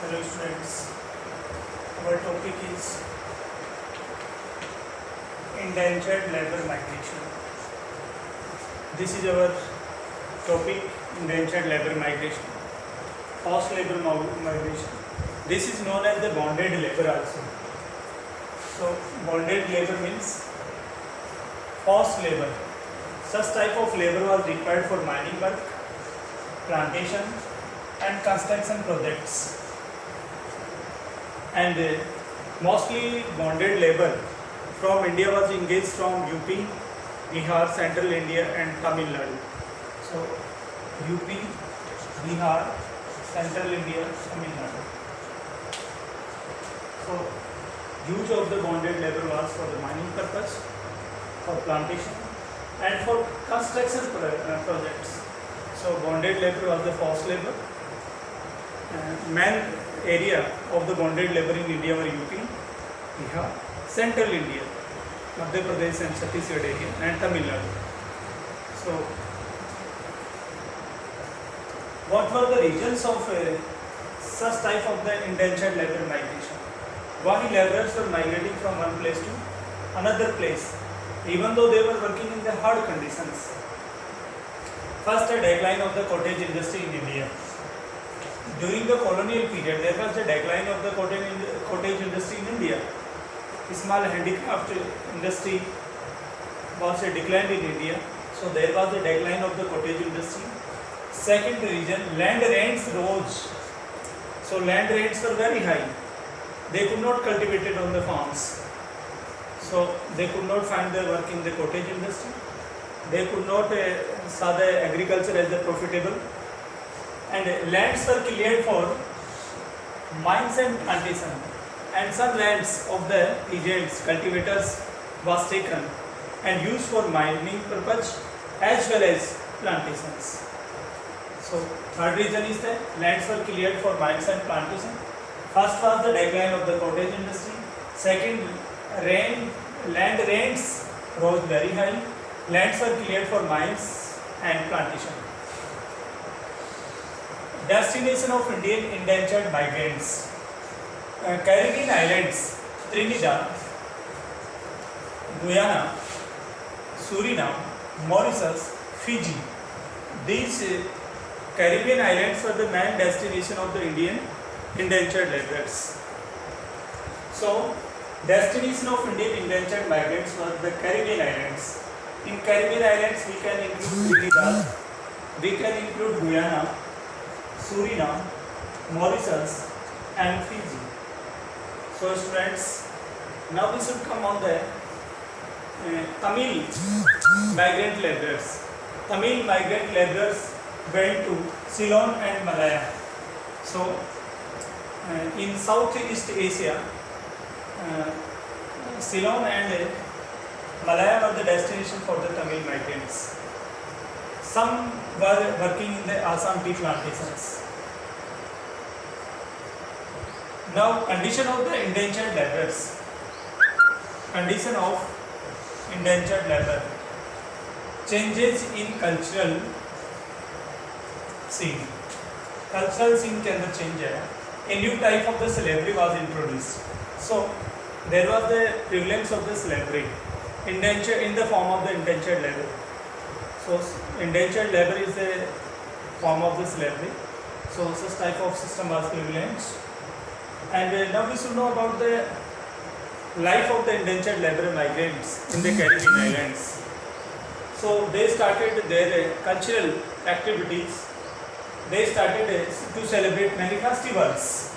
Hello students, our topic is indentured labor migration. This is our topic, indentured labor migration, forced labor migration. This is known as the bonded labor also. So bonded labor means forced labor. Such type of labor was required for mining work, plantation and construction projects. And mostly bonded labor from India was engaged from UP, Bihar, Central India and Tamil Nadu. So UP, Bihar, Central India, Tamil Nadu. So use of the bonded labor was for the mining purpose, for plantation and for construction projects. So bonded labor was the forced labor. Main area of the bonded labor in India were UP, Bihar, Central India, Madhya Pradesh and Chhattisgarh area and Tamil Nadu. So what were the reasons of such type of the indentured labor migration? Why laborers were migrating from one place to another place, even though they were working in the hard conditions? First, a decline of the cottage industry in India. During the colonial period, there was a decline of the cottage industry in India. Small handicraft industry was a decline in India, so there was a decline of the cottage industry. Second reason, land rents rose. So land rents were very high. They could not cultivate it on the farms. So they could not find their work in the cottage industry. They could not saw the agriculture as the profitable. And lands were cleared for mines and plantation. And some lands of the peasants, cultivators was taken and used for mining purpose as well as plantations. So third reason is that lands were cleared for mines and plantation. First was the decline of the cottage industry. Second, land rents rose very high. Lands were cleared for mines and plantation. Destination of Indian indentured migrants. Caribbean islands, Trinidad, Guyana, Suriname, Mauritius, Fiji. These Caribbean islands were the main destination of the Indian indentured laborers. So, destination of Indian indentured migrants were the Caribbean islands. In Caribbean islands, we can include Trinidad, we can include Guyana, Suriname, Mauritius and Fiji. So students, now we should come on the Tamil migrant laborers. Tamil migrant laborers went to Ceylon and Malaya. So in Southeast Asia, Ceylon and Malaya were the destination for the Tamil migrants. Some were working in the Assam tea plantations. Now, condition of the indentured laborers. Condition of indentured labor. Changes in cultural scene. Cultural scene के अंदर change है. A new type of the slavery was introduced. So, there was the prevalence of the slavery. Indentured in the form of the indentured labor. So indentured labor is a form of the slavery. So such type of system was prevalent. And now we should know about the life of the indentured labor migrants in the Caribbean islands. So they started their cultural activities. They started to celebrate many festivals.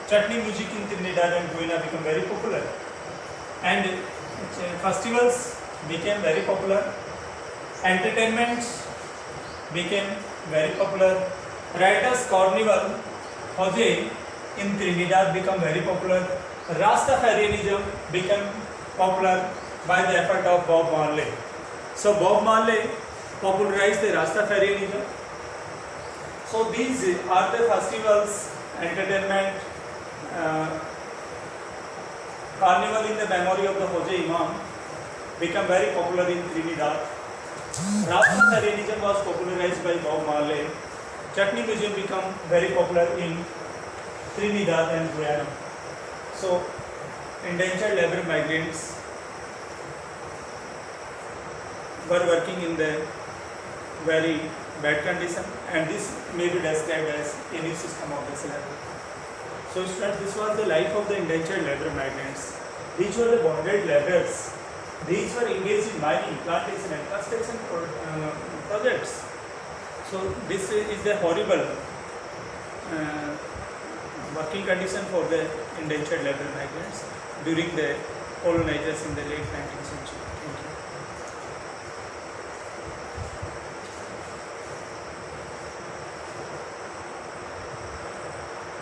Chutney music in Trinidad and Guyana became very popular. And festivals became very popular. Entertainments became very popular. Writers Carnival, Jose in Trinidad became very popular. Rastafarianism became popular by the effort of Bob Marley. So Bob Marley popularized the Rastafarianism. So these are the festivals, entertainment, Carnival in the memory of the Jose Imam became very popular in Trinidad. Rastafarianism was popularized by Bob Marley. Chutney Museum became very popular in Trinidad and Guyana. So, indentured labor migrants were working in the very bad condition, and this may be described as any system of the slavery. So, students, this was the life of the indentured labor migrants. These were the bonded laborers. These were engaged in mining, plantation, and construction projects. So, this is the horrible working condition for the indentured labor migrants during the colonizers in the late 19th century. Thank you.